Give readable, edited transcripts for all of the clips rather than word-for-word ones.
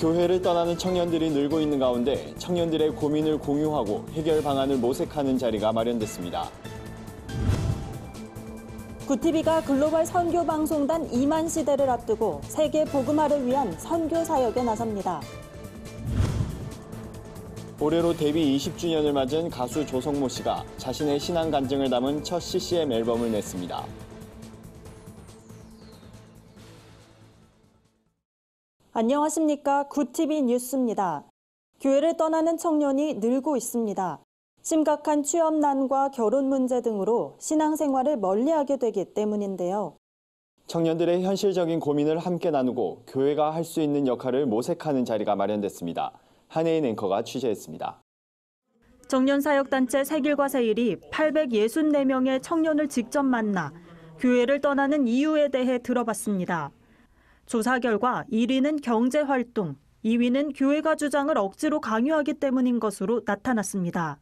교회를 떠나는 청년들이 늘고 있는 가운데 청년들의 고민을 공유하고 해결 방안을 모색하는 자리가 마련됐습니다. 굿티비가 글로벌 선교방송단 2만 시대를 앞두고 세계 복음화를 위한 선교 사역에 나섭니다. 올해로 데뷔 20주년을 맞은 가수 조성모 씨가 자신의 신앙 간증을 담은 첫 CCM 앨범을 냈습니다. 안녕하십니까. 굿티비 뉴스입니다. 교회를 떠나는 청년이 늘고 있습니다. 심각한 취업난과 결혼 문제 등으로 신앙생활을 멀리하게 되기 때문인데요. 청년들의 현실적인 고민을 함께 나누고 교회가 할 수 있는 역할을 모색하는 자리가 마련됐습니다. 한혜인 앵커가 취재했습니다. 청년사역단체 세길과 세일이 864명의 청년을 직접 만나 교회를 떠나는 이유에 대해 들어봤습니다. 조사 결과 1위는 경제활동, 2위는 교회가 주장을 억지로 강요하기 때문인 것으로 나타났습니다.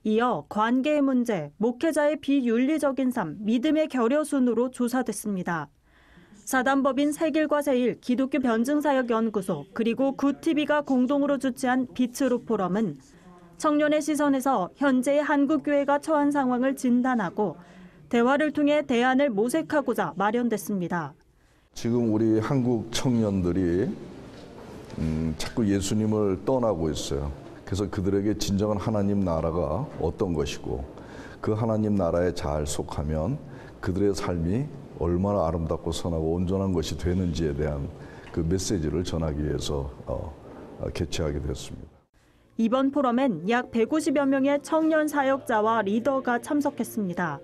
이어 관계의 문제, 목회자의 비윤리적인 삶, 믿음의 결여 순으로 조사됐습니다. 사단법인 세길과 세일, 기독교 변증사역연구소, 그리고 굿티비가 공동으로 주최한 비츠루 포럼은 청년의 시선에서 현재의 한국교회가 처한 상황을 진단하고 대화를 통해 대안을 모색하고자 마련됐습니다. 지금 우리 한국 청년들이 자꾸 예수님을 떠나고 있어요. 그래서 그들에게 진정한 하나님 나라가 어떤 것이고 그 하나님 나라에 잘 속하면 그들의 삶이 얼마나 아름답고 선하고 온전한 것이 되는지에 대한 그 메시지를 전하기 위해서 개최하게 됐습니다. 이번 포럼엔 약 150여 명의 청년 사역자와 리더가 참석했습니다.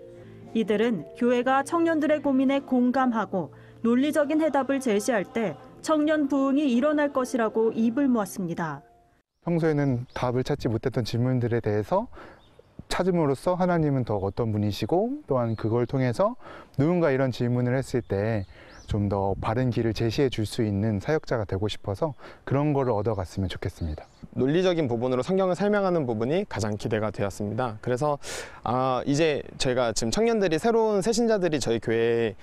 이들은 교회가 청년들의 고민에 공감하고 논리적인 해답을 제시할 때 청년 부흥이 일어날 것이라고 입을 모았습니다. 평소에는 답을 찾지 못했던 질문들에 대해서 찾음으로써 하나님은 더 어떤 분이시고 또한 그걸 통해서 누군가 이런 질문을 했을 때 좀 더 바른 길을 제시해 줄 수 있는 사역자가 되고 싶어서 그런 거를 얻어갔으면 좋겠습니다. 논리적인 부분으로 성경을 설명하는 부분이 가장 기대가 되었습니다. 그래서 이제 저희가 지금 청년들이 새로운 새신자들이 저희 교회에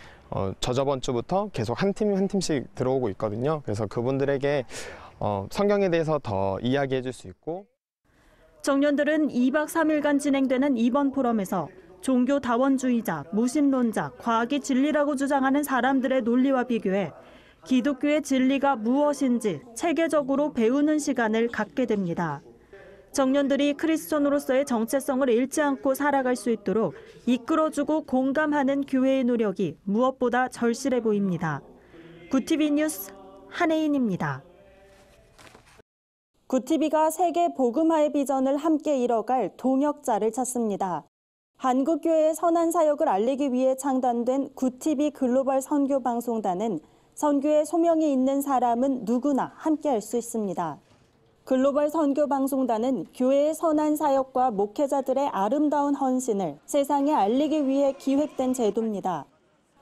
저저번 주부터 계속 한 팀씩 들어오고 있거든요. 그래서 그분들에게 성경에 대해서 더 이야기해 줄 수 있고 청년들은 2박 3일간 진행되는 이번 포럼에서 종교 다원주의자, 무신론자, 과학이 진리라고 주장하는 사람들의 논리와 비교해 기독교의 진리가 무엇인지 체계적으로 배우는 시간을 갖게 됩니다. 청년들이 크리스천으로서의 정체성을 잃지 않고 살아갈 수 있도록 이끌어주고 공감하는 교회의 노력이 무엇보다 절실해 보입니다. 굿티비 뉴스 한혜인입니다. 굿티비가 세계 복음화의 비전을 함께 이뤄갈 동역자를 찾습니다. 한국교회의 선한 사역을 알리기 위해 창단된 굿티비 글로벌 선교방송단은 선교에 소명이 있는 사람은 누구나 함께할 수 있습니다. 글로벌 선교방송단은 교회의 선한 사역과 목회자들의 아름다운 헌신을 세상에 알리기 위해 기획된 제도입니다.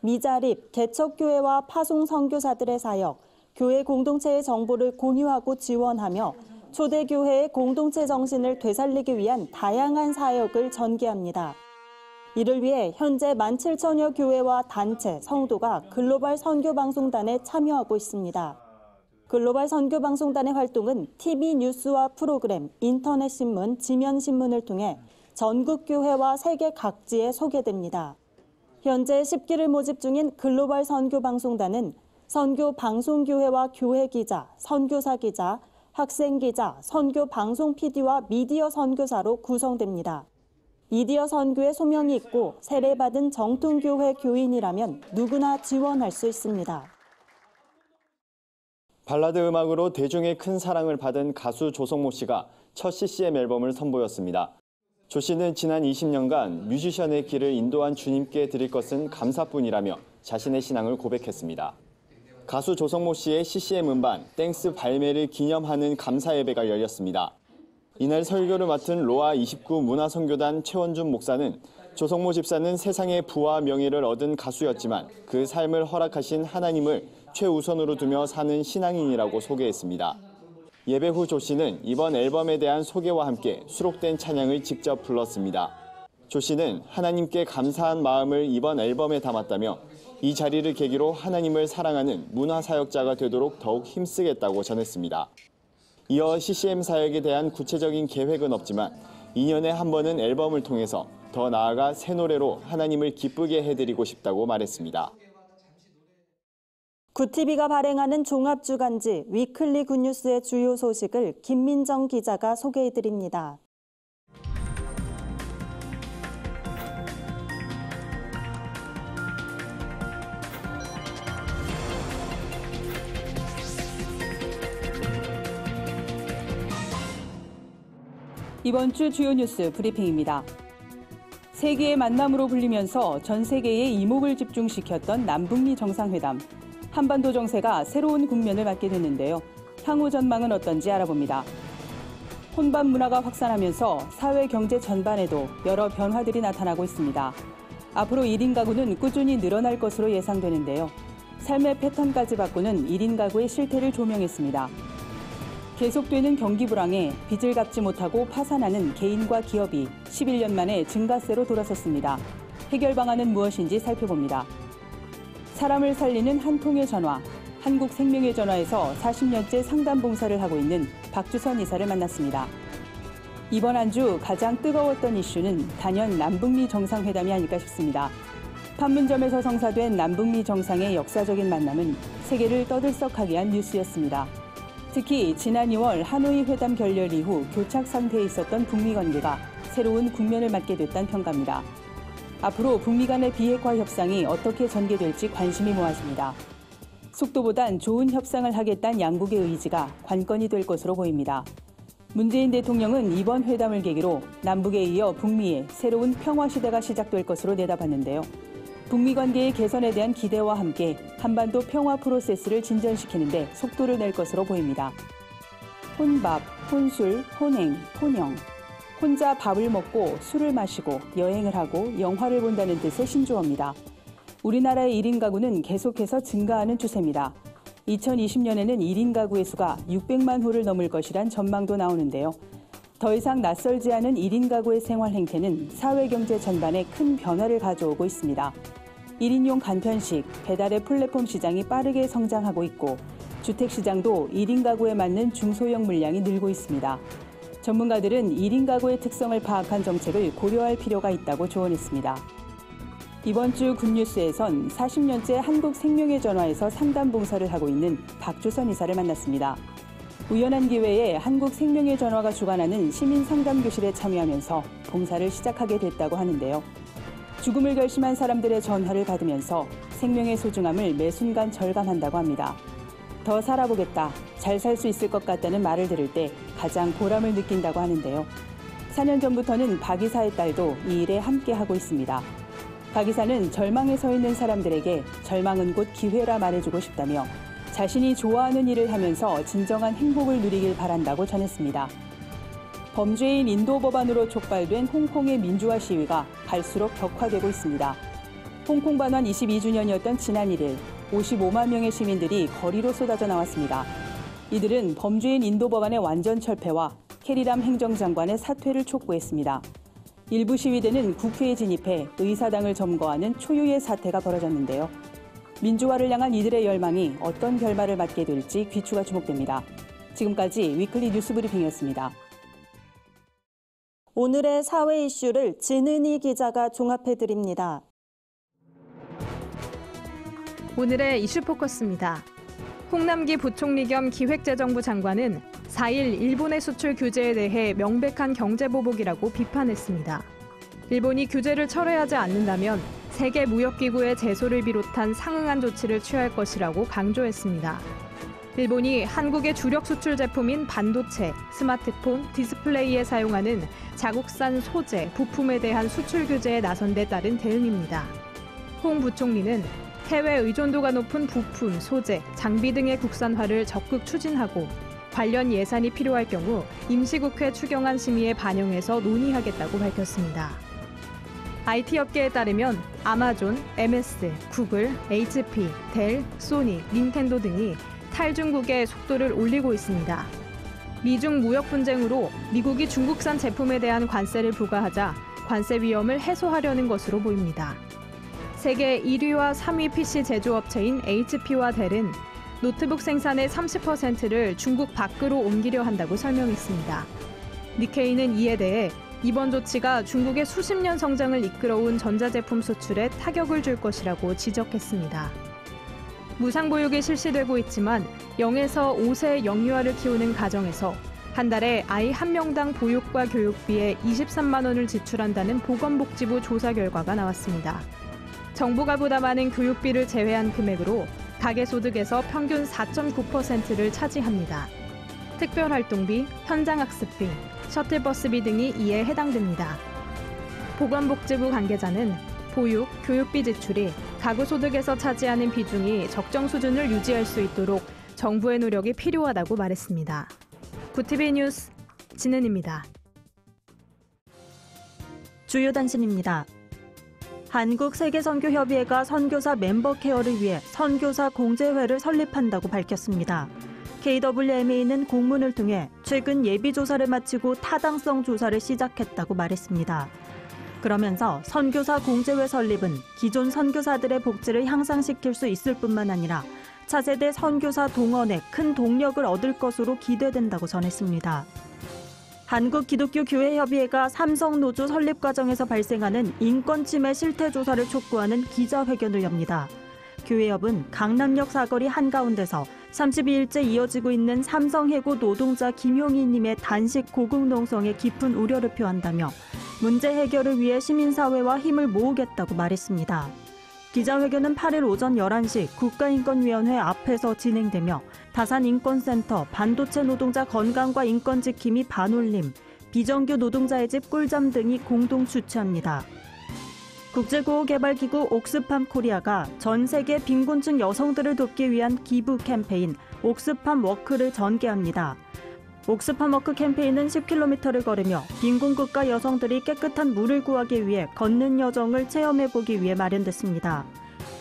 미자립, 개척교회와 파송 선교사들의 사역, 교회 공동체의 정보를 공유하고 지원하며 초대교회의 공동체 정신을 되살리기 위한 다양한 사역을 전개합니다. 이를 위해 현재 17,000여 교회와 단체, 성도가 글로벌 선교방송단에 참여하고 있습니다. 글로벌 선교방송단의 활동은 TV 뉴스와 프로그램, 인터넷 신문, 지면 신문을 통해 전국 교회와 세계 각지에 소개됩니다. 현재 10기를 모집 중인 글로벌 선교방송단은 선교 방송교회와 교회 기자, 선교사 기자, 학생 기자, 선교 방송 PD와 미디어 선교사로 구성됩니다. 미디어 선교에 소명이 있고 세례받은 정통교회 교인이라면 누구나 지원할 수 있습니다. 발라드 음악으로 대중의 큰 사랑을 받은 가수 조성모 씨가 첫 CCM 앨범을 선보였습니다. 조 씨는 지난 20년간 뮤지션의 길을 인도한 주님께 드릴 것은 감사뿐이라며 자신의 신앙을 고백했습니다. 가수 조성모 씨의 CCM 음반 땡스 발매를 기념하는 감사 예배가 열렸습니다. 이날 설교를 맡은 로아 29 문화선교단 최원준 목사는 조성모 집사는 세상의 부와 명예를 얻은 가수였지만 그 삶을 허락하신 하나님을 최우선으로 두며 사는 신앙인이라고 소개했습니다. 예배 후 조 씨는 이번 앨범에 대한 소개와 함께 수록된 찬양을 직접 불렀습니다. 조 씨는 하나님께 감사한 마음을 이번 앨범에 담았다며 이 자리를 계기로 하나님을 사랑하는 문화사역자가 되도록 더욱 힘쓰겠다고 전했습니다. 이어 CCM 사역에 대한 구체적인 계획은 없지만 2년에 한 번은 앨범을 통해서 더 나아가 새 노래로 하나님을 기쁘게 해드리고 싶다고 말했습니다. 굿TV가 발행하는 종합주간지 위클리 굿뉴스의 주요 소식을 김민정 기자가 소개해드립니다. 이번 주 주요 뉴스 브리핑입니다. 세계의 만남으로 불리면서 전 세계의 이목을 집중시켰던 남북미 정상회담. 한반도 정세가 새로운 국면을 맞게 됐는데요. 향후 전망은 어떤지 알아봅니다. 혼밥 문화가 확산하면서 사회 경제 전반에도 여러 변화들이 나타나고 있습니다. 앞으로 1인 가구는 꾸준히 늘어날 것으로 예상되는데요. 삶의 패턴까지 바꾸는 1인 가구의 실태를 조명했습니다. 계속되는 경기 불황에 빚을 갚지 못하고 파산하는 개인과 기업이 11년 만에 증가세로 돌아섰습니다. 해결 방안은 무엇인지 살펴봅니다. 사람을 살리는 한 통의 전화, 한국생명의 전화에서 40년째 상담 봉사를 하고 있는 박주선 이사를 만났습니다. 이번 한 주 가장 뜨거웠던 이슈는 단연 남북미 정상회담이 아닐까 싶습니다. 판문점에서 성사된 남북미 정상의 역사적인 만남은 세계를 떠들썩하게 한 뉴스였습니다. 특히 지난 2월 하노이 회담 결렬 이후 교착 상태에 있었던 북미 관계가 새로운 국면을 맞게 됐다는 평가입니다. 앞으로 북미 간의 비핵화 협상이 어떻게 전개될지 관심이 모아집니다. 속도보단 좋은 협상을 하겠다는 양국의 의지가 관건이 될 것으로 보입니다. 문재인 대통령은 이번 회담을 계기로 남북에 이어 북미의 새로운 평화 시대가 시작될 것으로 내다봤는데요. 북미 관계의 개선에 대한 기대와 함께 한반도 평화 프로세스를 진전시키는 데 속도를 낼 것으로 보입니다. 혼밥, 혼술, 혼행, 혼영. 혼자 밥을 먹고 술을 마시고 여행을 하고 영화를 본다는 뜻의 신조어입니다. 우리나라의 1인 가구는 계속해서 증가하는 추세입니다. 2020년에는 1인 가구의 수가 600만 호를 넘을 것이란 전망도 나오는데요. 더 이상 낯설지 않은 1인 가구의 생활 행태는 사회 경제 전반에 큰 변화를 가져오고 있습니다. 1인용 간편식, 배달의 플랫폼 시장이 빠르게 성장하고 있고 주택 시장도 1인 가구에 맞는 중소형 물량이 늘고 있습니다. 전문가들은 1인 가구의 특성을 파악한 정책을 고려할 필요가 있다고 조언했습니다. 이번 주 굿뉴스에선 40년째 한국생명의 전화에서 상담 봉사를 하고 있는 박주선 이사를 만났습니다. 우연한 기회에 한국생명의 전화가 주관하는 시민상담교실에 참여하면서 봉사를 시작하게 됐다고 하는데요. 죽음을 결심한 사람들의 전화를 받으면서 생명의 소중함을 매 순간 절감한다고 합니다. 더 살아보겠다, 잘 살 수 있을 것 같다는 말을 들을 때 가장 보람을 느낀다고 하는데요. 4년 전부터는 박 이사의 딸도 이 일에 함께하고 있습니다. 박 이사는 절망에 서 있는 사람들에게 절망은 곧 기회라 말해주고 싶다며 자신이 좋아하는 일을 하면서 진정한 행복을 누리길 바란다고 전했습니다. 범죄인 인도 법안으로 촉발된 홍콩의 민주화 시위가 갈수록 격화되고 있습니다. 홍콩 반환 22주년이었던 지난 1일 55만 명의 시민들이 거리로 쏟아져 나왔습니다. 이들은 범죄인 인도 법안의 완전 철폐와 캐리람 행정장관의 사퇴를 촉구했습니다. 일부 시위대는 국회에 진입해 의사당을 점거하는 초유의 사태가 벌어졌는데요. 민주화를 향한 이들의 열망이 어떤 결말을 맞게 될지 귀추가 주목됩니다. 지금까지 위클리 뉴스 브리핑이었습니다. 오늘의 사회 이슈를 진은희 기자가 종합해드립니다. 오늘의 이슈 포커스입니다. 홍남기 부총리 겸 기획재정부 장관은 4일 일본의 수출 규제에 대해 명백한 경제보복이라고 비판했습니다. 일본이 규제를 철회하지 않는다면 세계무역기구의 제소를 비롯한 상응한 조치를 취할 것이라고 강조했습니다. 일본이 한국의 주력 수출 제품인 반도체, 스마트폰, 디스플레이에 사용하는 자국산 소재, 부품에 대한 수출 규제에 나선 데 따른 대응입니다. 홍 부총리는 해외 의존도가 높은 부품, 소재, 장비 등의 국산화를 적극 추진하고 관련 예산이 필요할 경우 임시국회 추경안 심의에 반영해서 논의하겠다고 밝혔습니다. IT 업계에 따르면 아마존, MS, 구글, HP, 델, 소니, 닌텐도 등이 탈중국의 속도를 올리고 있습니다. 미중 무역 분쟁으로 미국이 중국산 제품에 대한 관세를 부과하자 관세 위험을 해소하려는 것으로 보입니다. 세계 1위와 3위 PC 제조업체인 HP와 델은 노트북 생산의 30%를 중국 밖으로 옮기려 한다고 설명했습니다. 니케이는 이에 대해 이번 조치가 중국의 수십 년 성장을 이끌어온 전자제품 수출에 타격을 줄 것이라고 지적했습니다. 무상보육이 실시되고 있지만 0에서 5세 영유아를 키우는 가정에서 한 달에 아이 한 명당 보육과 교육비에 23만 원을 지출한다는 보건복지부 조사 결과가 나왔습니다. 정부가 부담하는 교육비를 제외한 금액으로 가계소득에서 평균 4.9%를 차지합니다. 특별활동비, 현장학습비, 셔틀버스비 등이 이에 해당됩니다. 보건복지부 관계자는 보육, 교육비 지출이 가구소득에서 차지하는 비중이 적정 수준을 유지할 수 있도록 정부의 노력이 필요하다고 말했습니다. 구티비 뉴스 진은입니다. 주요 단신입니다. 한국세계선교협의회가 선교사 멤버 케어를 위해 선교사 공제회를 설립한다고 밝혔습니다. KWMA는 공문을 통해 최근 예비조사를 마치고 타당성 조사를 시작했다고 말했습니다. 그러면서 선교사 공제회 설립은 기존 선교사들의 복지를 향상시킬 수 있을 뿐만 아니라 차세대 선교사 동원에 큰 동력을 얻을 것으로 기대된다고 전했습니다. 한국기독교교회협의회가 삼성노조 설립 과정에서 발생하는 인권침해 실태조사를 촉구하는 기자회견을 엽니다. 교회협은 강남역 사거리 한가운데서 32일째 이어지고 있는 삼성해고 노동자 김용희님의 단식 고국농성에 깊은 우려를 표한다며 문제 해결을 위해 시민사회와 힘을 모으겠다고 말했습니다. 기자회견은 8일 오전 11시 국가인권위원회 앞에서 진행되며 다산인권센터, 반도체 노동자 건강과 인권 지킴이 반올림, 비정규 노동자의 집 꿀잠 등이 공동 주최합니다. 국제구호개발기구 옥스팜 코리아가 전 세계 빈곤층 여성들을 돕기 위한 기부 캠페인 옥스팜 워크를 전개합니다. 옥스팜 워크 캠페인은 10km를 걸으며 빈곤국가 여성들이 깨끗한 물을 구하기 위해 걷는 여정을 체험해보기 위해 마련됐습니다.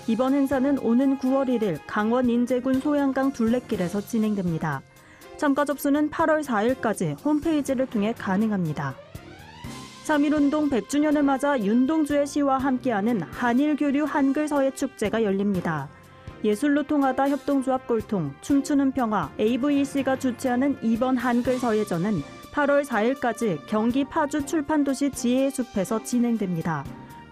이번 행사는 오는 9월 1일 강원 인제군 소양강 둘레길에서 진행됩니다. 참가 접수는 8월 4일까지 홈페이지를 통해 가능합니다. 3.1운동 100주년을 맞아 윤동주의 시와 함께하는 한일교류 한글서예 축제가 열립니다. 예술로 통하다 협동조합 꼴통, 춤추는 평화, AVC가 주최하는 이번 한글서예전은 8월 4일까지 경기 파주 출판도시 지혜의 숲에서 진행됩니다.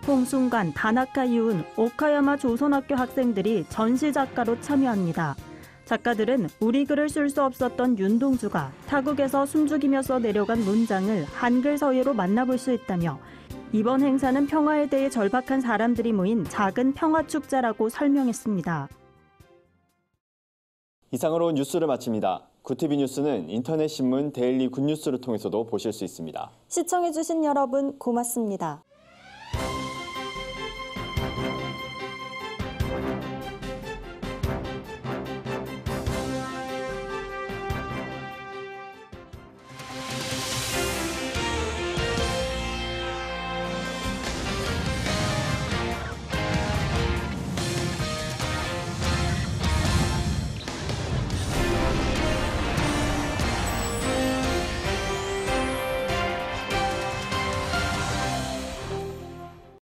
홍순관, 다나카 이훈, 오카야마 조선학교 학생들이 전시작가로 참여합니다. 작가들은 우리 글을 쓸 수 없었던 윤동주가 타국에서 숨죽이며 써 내려간 문장을 한글 서예로 만나볼 수 있다며 이번 행사는 평화에 대해 절박한 사람들이 모인 작은 평화축제라고 설명했습니다. 이상으로 뉴스를 마칩니다. 구티비 뉴스는 인터넷 신문 데일리 굿뉴스를 통해서도 보실 수 있습니다. 시청해주신 여러분 고맙습니다.